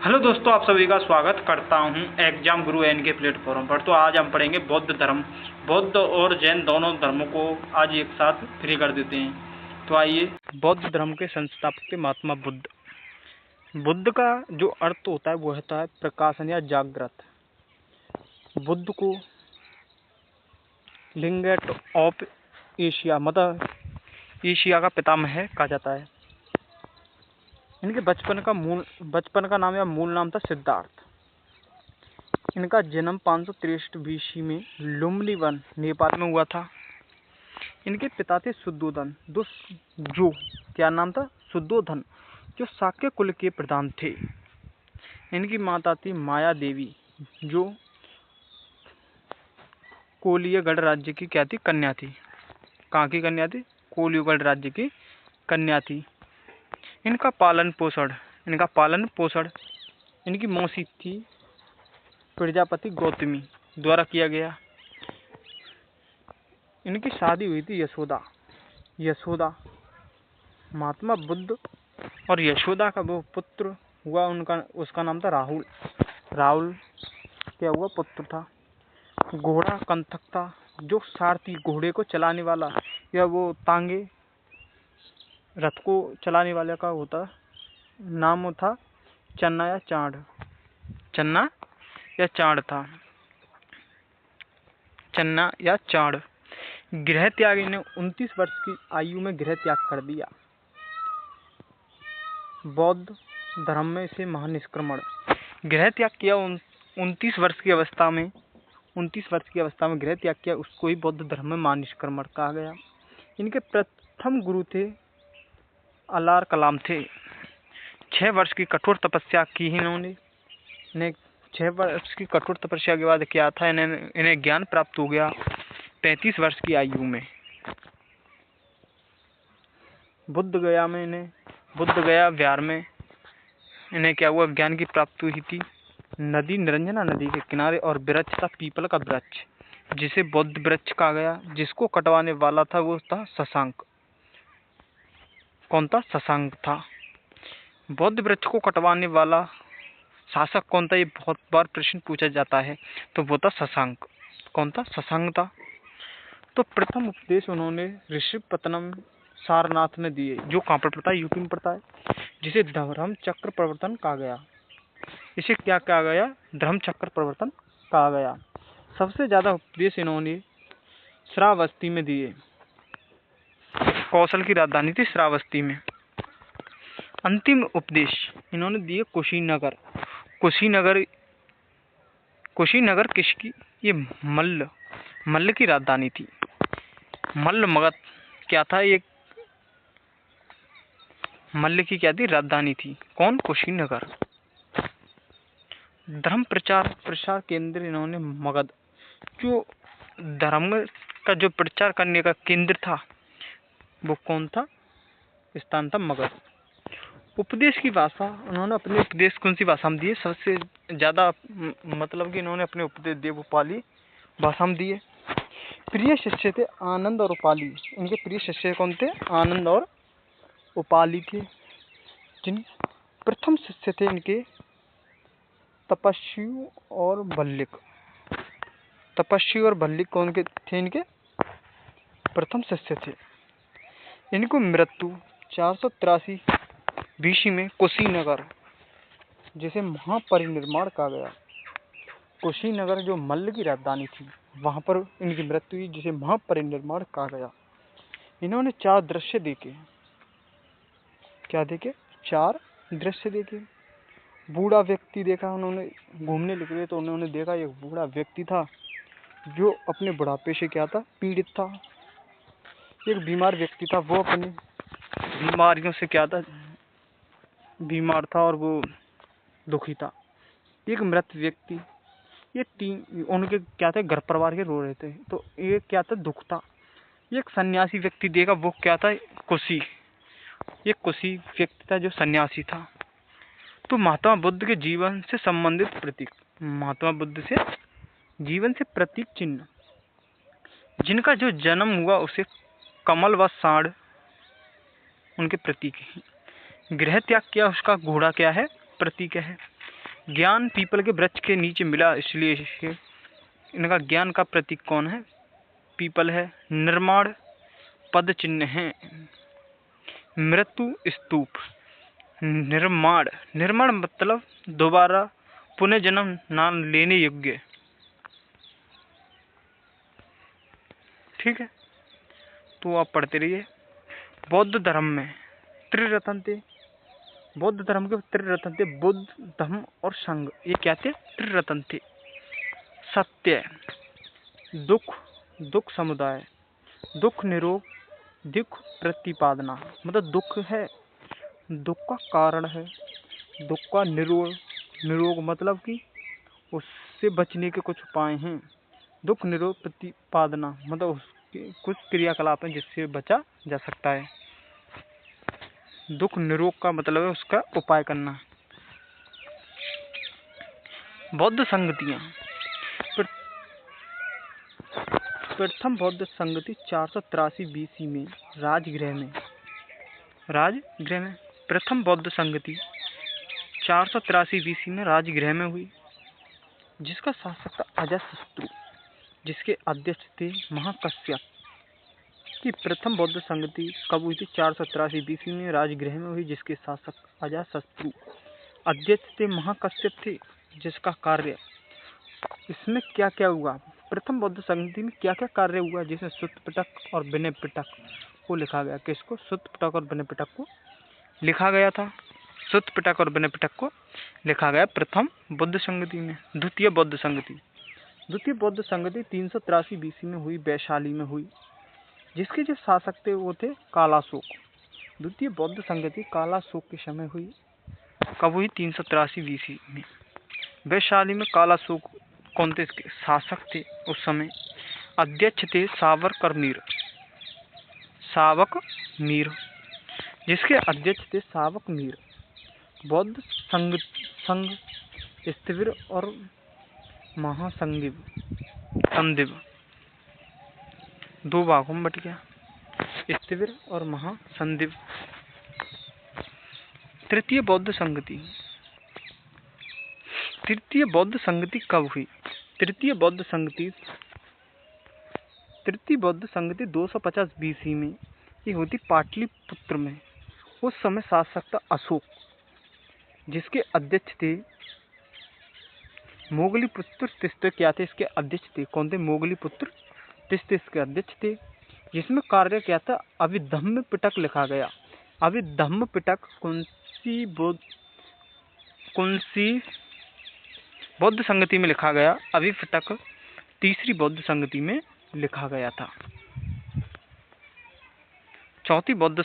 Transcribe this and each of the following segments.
Hello दोस्तों, आप सभी का स्वागत करता हूं एग्जाम गुरु एन के प्लेटफॉर्म पर। तो आज हम पढ़ेंगे बौद्ध धर्म। बौद्ध और जैन दोनों धर्मों को आज एक साथ फ्री कर देते हैं। तो आइए, बौद्ध धर्म के संस्थापक महात्मा बुद्ध। बुद्ध का जो अर्थ होता है वो होता है प्रकाशन या जागृत। बुद्ध को लिंगेट ऑफ एशिया मतलब एशिया का पितामह कहा जाता है। इनके बचपन का नाम या मूल नाम था सिद्धार्थ। इनका जन्म 563 BC में लुम्बिनी वन नेपाल में हुआ था। इनके पिता थे शुद्धोधन, जो क्या नाम था, शुद्धोधन, जो शाक्य कुल के प्रधान थे। इनकी माता थी माया देवी, जो कोलियगढ़ राज्य की क्या थी, कन्या थी। कहाँ की कन्या थी? कोलियगढ़ राज्य की कन्या थी। इनका पालन पोषण इनकी मौसी थी प्रजापति गौतमी द्वारा किया गया। इनकी शादी हुई थी यशोदा महात्मा बुद्ध और यशोदा का वो पुत्र हुआ, उसका नाम था राहुल क्या हुआ, पुत्र था। घोड़ा कंथक था, जो सारथी घोड़े को चलाने वाला या वो तांगे रथ को चलाने वाले का होता, नाम था चन्ना या चांड। गृह त्याग, इन्हें 29 वर्ष की आयु में गृह त्याग कर दिया। बौद्ध धर्म में इसे महानिष्क्रमण, गृह त्याग किया 29 वर्ष की अवस्था में गृह त्याग किया, उसको ही बौद्ध धर्म में महानिष्क्रमण कहा गया। इनके प्रथम गुरु थे अलार कलाम थे। 6 वर्ष की कठोर तपस्या की इन्होंने। 6 वर्ष की कठोर तपस्या के बाद क्या था, इन्हें ज्ञान प्राप्त हो गया 35 वर्ष की आयु में। बुद्ध गया बिहार में इन्हें क्या हुआ, ज्ञान की प्राप्ति हुई थी। नदी निरंजना नदी के किनारे और वृक्ष था पीपल का वृक्ष, जिसे बौद्ध वृक्ष कहा गया। जिसको कटवाने वाला था वो था शशांक। कौन था? शशांक था। बौद्ध वृक्ष को कटवाने वाला शासक कौन था, ये बहुत बार प्रश्न पूछा जाता है। तो वो था शशांक। कौन था? शशांक था। तो प्रथम उपदेश उन्होंने ऋषिपत्तनम सारनाथ में दिए, जो कहाँ पर पड़ता है? यूपी में पड़ता है, जिसे धर्म चक्र प्रवर्तन कहा गया। इसे क्या कहा गया? धर्म चक्र प्रवर्तन कहा गया। सबसे ज्यादा उपदेश इन्होंने श्रावस्ती में दिए। कौशल की राजधानी थी श्रावस्ती में। अंतिम उपदेश इन्होंने दिए कुशीनगर किसकी? ये मल्ल की राजधानी थी। मल्ल मगध क्या था? ये मल्ल की क्या थी? राजधानी थी। कौन? कुशीनगर। धर्म प्रचार केंद्र इन्होंने मगध, जो धर्म का जो प्रचार करने का केंद्र था वो कौन था? स्थान था मगध। उपदेश की भाषा, उन्होंने अपने उपदेश कौन सी भाषा में दिए? सबसे ज्यादा मतलब कि इन्होंने अपने उपदेश दिए वो पाली भाषा में दिए। प्रिय शिष्य थे आनंद और उपाली। इनके प्रिय शिष्य कौन थे? आनंद और उपाली थे। जिन प्रथम शिष्य थे इनके तपस्वी और भल्लिक कौन के थे? इनके प्रथम शिष्य थे। इनको मृत्यु 483 BC में कुशीनगर, जिसे महापरिनिर्वाण कहा गया। कुशीनगर जो मल्ल की राजधानी थी, वहां पर इनकी मृत्यु हुई, जिसे महापरिनिर्वाण कहा गया। इन्होंने 4 दृश्य देखे। क्या देखे? 4 दृश्य देखे। बूढ़ा व्यक्ति देखा उन्होंने, घूमने निकले तो उन्होंने देखा एक बूढ़ा व्यक्ति था जो अपने बुढ़ापे से क्या था? पीड़ित था। एक बीमार व्यक्ति था, वो अपनी बीमारियों से क्या था? बीमार था और वो दुखी था। एक मृत व्यक्ति, ये 3 उनके क्या थे? घर परिवार के रो रहे थे, तो ये क्या था? दुख था। एक सन्यासी व्यक्ति देखा, वो क्या था? एक कुशी व्यक्ति था जो सन्यासी था। तो महात्मा बुद्ध के जीवन से संबंधित प्रतीक, महात्मा बुद्ध से जीवन से प्रतीक चिन्ह, जिनका जो जन्म हुआ उसे कमल व सांड उनके प्रतीक हैं। गृह त्याग किया, उसका घोड़ा क्या है? प्रतीक है। ज्ञान पीपल के वृक्ष के नीचे मिला, इसलिए इनका ज्ञान का प्रतीक कौन है? पीपल है। निर्माण पद चिन्ह है। मृत्यु स्तूप। निर्माण, निर्माण मतलब दोबारा पुनः जन्म ना लेने योग्य। ठीक है, तो आप पढ़ते रहिए। बौद्ध धर्म में त्रिरत्न थे। बौद्ध धर्म के त्रिरत्न थे, बुद्ध, धम्म और संघ। ये क्या थे? त्रिरत्न थे। सत्य, दुख, दुख समुदाय, दुख निरोग, दुख प्रतिपादना। मतलब दुख है, दुख का कारण है, दुख का निरोग, निरोग मतलब कि उससे बचने के कुछ उपाय हैं। दुख निरोग प्रतिपादना मतलब उसके कुछ क्रियाकलाप हैं जिससे बचा जा सकता है। दुख निरोग का मतलब है उसका उपाय करना। बौद्ध संगतियाँ। प्रथम बौद्ध संगति 483 BC में राजगृह में प्रथम बौद्ध संगति 483 BC में राजगृह में हुई, जिसका शासक था अजातशत्रु, जिसके अध्यक्ष थे महाकश्यप। की प्रथम बौद्ध संगति कब हुई थी? 483 BC में राजगृह में हुई, जिसके शासक अजातशत्रु, अध्यक्ष थे महाकश्यप थे। जिसका कार्य, इसमें क्या क्या हुआ? प्रथम बौद्ध संगति में क्या क्या कार्य हुआ? जिसमें सुत्त पिटक और विनय पिटक को लिखा गया। किसको? सुत्त पिटक और विनय पिटक को लिखा गया था। सुत्त पिटक और विनय पिटक को लिखा गया प्रथम बौद्ध संगति में। द्वितीय बौद्ध संगति 383 BC में हुई, वैशाली में हुई, जिसके जो शासक थे वो थे कालाशोक। द्वितीय बौद्ध संगति कालाशोक के समय हुई। कब हुई? 383 BC में। वैशाली में कालाशोक कौन थे? इसके शासक थे उस समय। अध्यक्ष थे सावक मीर, जिसके अध्यक्ष थे सावक मीर। बौद्ध संघ स्थिविर और महासंदिव दो भागों में बट गया, स्थिविर और महासंदिव। तृतीय बौद्ध संगति कब हुई? तृतीय बौद्ध संगति 250 BC में ये होती पाटलिपुत्र में। उस समय शासक था अशोक, जिसके अध्यक्ष थे मोगलीपुत्र तिस्ते। क्या थे? इसके अध्यक्ष थे। कौन थे? मोगलीपुत्र तिस्ते इसके अध्यक्ष थे। जिसमें कार्य क्या था? अभिधम्म पिटक लिखा गया। अभिधम्म पिटक कौन सी बौद्ध संगति में लिखा गया? अभिपिटक तीसरी बौद्ध संगति में लिखा गया था। चौथी बौद्ध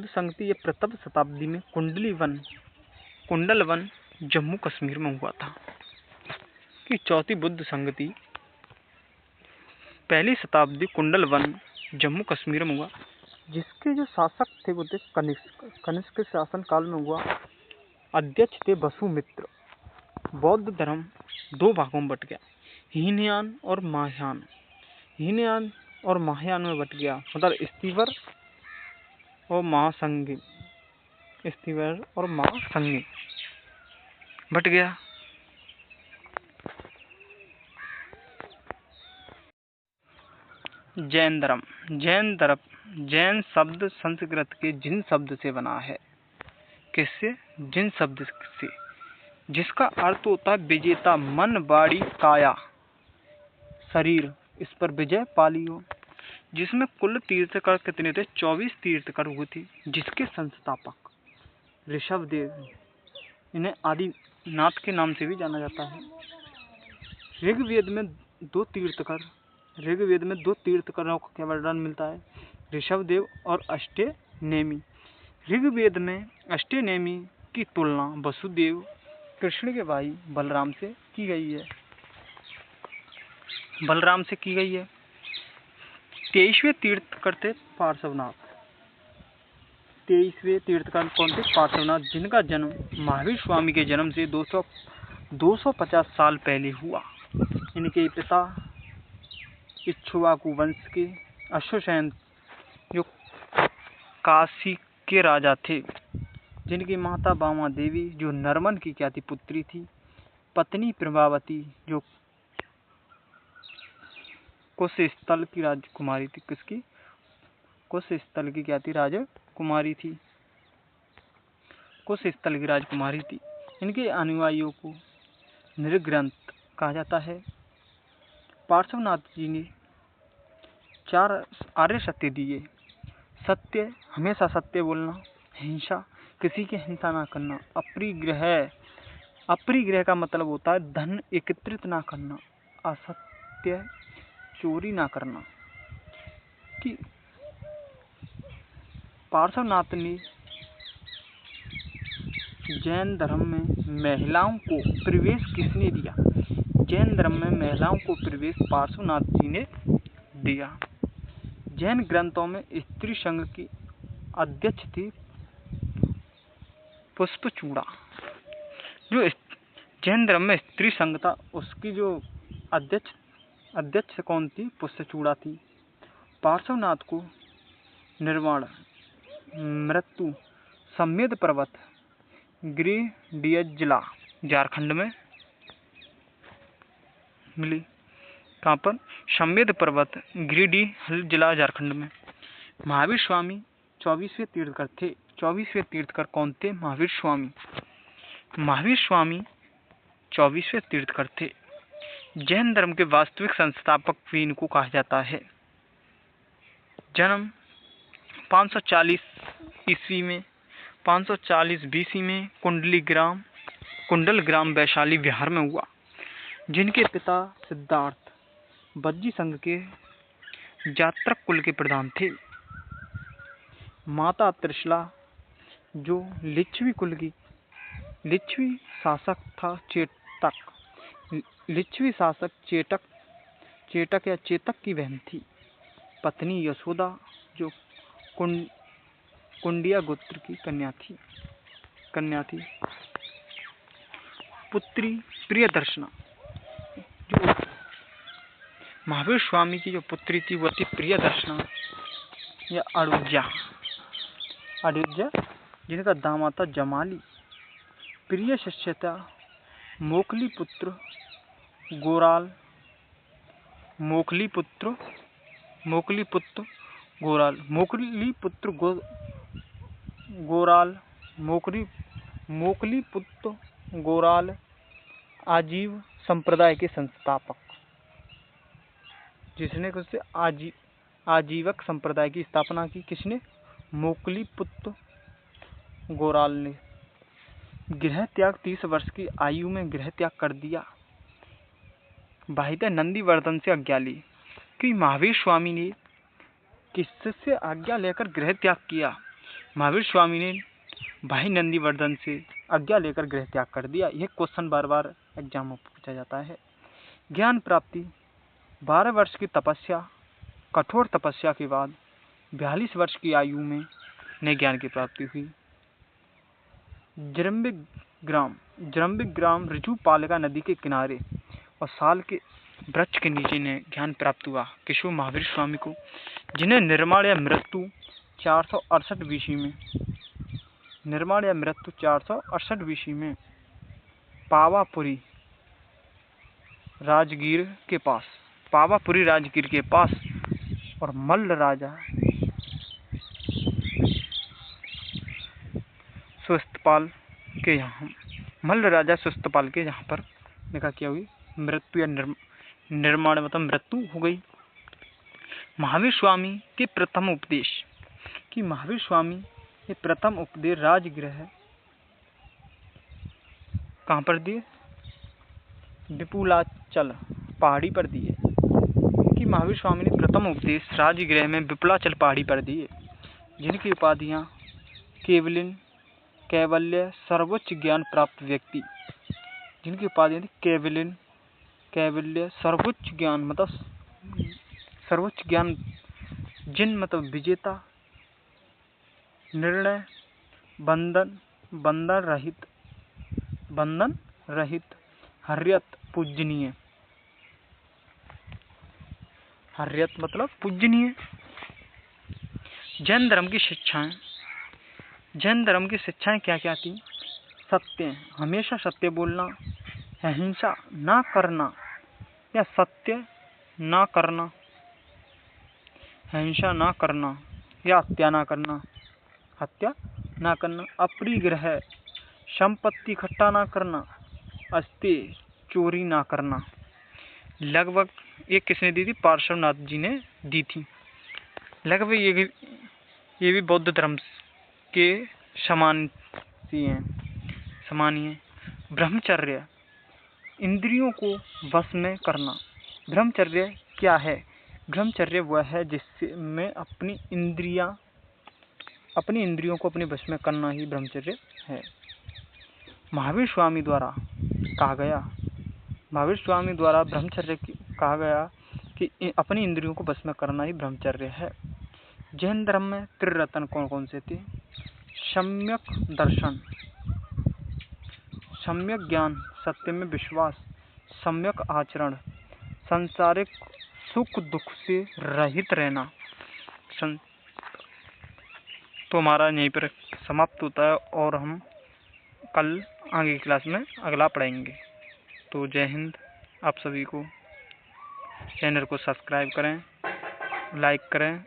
संगति ये प्रथम शताब्दी में कुंडलवन जम्मू कश्मीर में हुआ था। कि चौथी बौद्ध संगति पहली शताब्दी कुंडलवन जम्मू कश्मीर में हुआ, जिसके जो शासक थे वो थे कनिष्क के शासन काल में हुआ। अध्यक्ष थे वसुमित्र। बौद्ध धर्म दो भागों में बट गया, हीनयान और महायान। हीनयान और महायान में बट गया, मतलब स्तीवर और महासंगी बट गया। जैन धर्म। जैन शब्द संस्कृत के जिन शब्द से बना है। किससे? जिन शब्द से, जिसका अर्थ होता है विजेता, मन, वाणी, काया, शरीर, इस पर विजय पाली हो। जिसमें कुल तीर्थकर कितने थे? 24 तीर्थकर हुए थे, जिसके संस्थापक ऋषभदेव, इन्हें आदिनाथ के नाम से भी जाना जाता है। ऋग्वेद में दो तीर्थकरों का वर्णन मिलता है, ऋषभदेव और अष्टनेमी। ऋग्वेद में अष्टनेमी की तुलना वसुदेव कृष्ण के भाई बलराम से की गई है। 23वें तीर्थकर थे पार्श्वनाथ। 23वें तीर्थकर कौन थे? पार्श्वनाथ, जिनका जन्म महावीर स्वामी के जन्म से 250 साल पहले हुआ। इनके पिता इक्ष्वाकु वंश के अश्वसेन जो काशी के राजा थे, जिनकी माता बामा देवी जो नरमन की क्या थी पुत्री थी, पत्नी प्रभावती जो कुशस्थल की राजकुमारी थी, किसकी, कुशस्थल की क्या थी, राजकुमारी थी, कुशस्थल की राजकुमारी थी। इनके अनुयायियों को निर्ग्रंथ कहा जाता है। पार्श्वनाथ जी ने 4 आर्य सत्य दिए। सत्य, हमेशा सत्य बोलना, हिंसा, किसी की हिंसा ना करना, अपरिग्रह, अपरिग्रह का मतलब होता है धन एकत्रित ना करना, असत्य, चोरी ना करना। कि पार्श्वनाथ ने जैन धर्म में महिलाओं को प्रवेश किसने दिया? जैन धर्म में महिलाओं को प्रवेश पार्श्वनाथ जी ने दिया। जैन ग्रंथों में स्त्री संघ की अध्यक्ष थी पुष्पचूड़ा। जो जैन धर्म में स्त्री संघ था उसकी जो अध्यक्ष कौन थी? पुष्पचूड़ा थी। पार्श्वनाथ को निर्वाण, मृत्यु, समेध पर्वत, गिरिडीह जिला झारखंड में मिली। कहाँ पर? समेध पर्वत, गिरिडीह जिला झारखंड में। महावीर स्वामी 24वें तीर्थकर थे। 24वें तीर्थकर कौन थे? महावीर स्वामी। महावीर स्वामी 24वें तीर्थकर थे। जैन धर्म के वास्तविक संस्थापक भी इनको कहा जाता है। जन्म 540 ईस्वी में, 540 BC में कुंडल ग्राम वैशाली बिहार में हुआ। जिनके पिता सिद्धार्थ बज्जी संघ के जात्रक कुल के प्रधान थे। माता त्रिशला जो लिच्छवी कुल की, लिच्छवी शासक था चेतक, लिच्छवी शासक चेतक या चेतक की बहन थी। पत्नी यशोदा जो कुंडिया गोत्र की कन्या थी। पुत्री प्रियदर्शना, जो महावीर स्वामी की जो पुत्री थी वो थी प्रियदर्शना या अड़ुजा, जिनका दामाद था जमाली। प्रिय शिष्य था मोकली पुत्र गोराल, मोकली पुत्र गोराल आजीव संप्रदाय के संस्थापक, जिसने उससे आजीवक संप्रदाय की स्थापना की। किसने? मोकली पुत्र गोराल ने। गृह त्याग 30 वर्ष की आयु में गृह त्याग कर दिया। भाई नंदीवर्धन से आज्ञा ली। कि महावीर स्वामी ने किससे आज्ञा लेकर गृह त्याग किया? महावीर स्वामी ने भाई नंदीवर्धन से आज्ञा लेकर गृह त्याग कर दिया। यह क्वेश्चन बार बार एग्जाम में पूछा जाता है। ज्ञान प्राप्ति 12 वर्ष की तपस्या, कठोर तपस्या के बाद 42 वर्ष की आयु में नए ज्ञान की प्राप्ति हुई। जरम्बिक ग्राम ऋजुपालिका नदी के किनारे और साल के वृक्ष के नीचे ने ज्ञान प्राप्त हुआ किशोर महावीर स्वामी को, जिन्हें निर्माण या मृत्यु 468 BC में, निर्माण या मृत्यु 468 BC में पावापुरी राजगीर के पास और मल्ल राजा सुस्तपाल के यहाँ पर देखा क्या हुई? मृत्यु या निर्माण मतलब मृत्यु हो गई। महावीर स्वामी के प्रथम उपदेश, कि महावीर स्वामी के प्रथम उपदेश राजगृह कहाँ पर दिए? विपुलाचल पहाड़ी पर दिए। कि महावीर स्वामी ने प्रथम उपदेश राजगृह में विपुलाचल पहाड़ी पर दिए। जिनकी उपाधियाँ कैवल्य सर्वोच्च ज्ञान प्राप्त व्यक्ति, जिनकी उपाधियाँ थी कैवल्य सर्वोच्च ज्ञान मतलब सर्वोच्च ज्ञान, जिन मतलब विजेता, निर्णय, बंधन रहित, हर्यत पूजनीय, हर्यत मतलब पूजनीय। जैन धर्म की शिक्षाएं जैन धर्म की शिक्षाएं क्या क्या थी? सत्य, हमेशा सत्य बोलना, अहिंसा ना करना या सत्य ना करना, हिंसा ना करना या हत्या ना करना, अपरिग्रह, संपत्ति इकट्ठा ना करना, अस्तेय, चोरी ना करना। लगभग ये किसने दी थी? पार्श्वनाथ जी ने दी थी। लगभग ये भी बौद्ध धर्म के समान ही है। ब्रह्मचर्य, इंद्रियों को वश में करना। ब्रह्मचर्य क्या है? ब्रह्मचर्य वह है जिसमें अपनी इंद्रियों को अपने वश में करना ही ब्रह्मचर्य है। महावीर स्वामी द्वारा ब्रह्मचर्य कहा गया कि अपनी इंद्रियों को वश में करना ही ब्रह्मचर्य है। जैन धर्म में त्रिरत्न कौन कौन से थे? सम्यक दर्शन, सम्यक ज्ञान, सत्य में विश्वास, सम्यक आचरण, सांसारिक सुख दुख से रहित रहना। तो हमारा यहीं पर समाप्त होता है और हम कल आगे की क्लास में अगला पढ़ेंगे। तो जय हिंद। आप सभी को चैनल को सब्सक्राइब करें, लाइक करें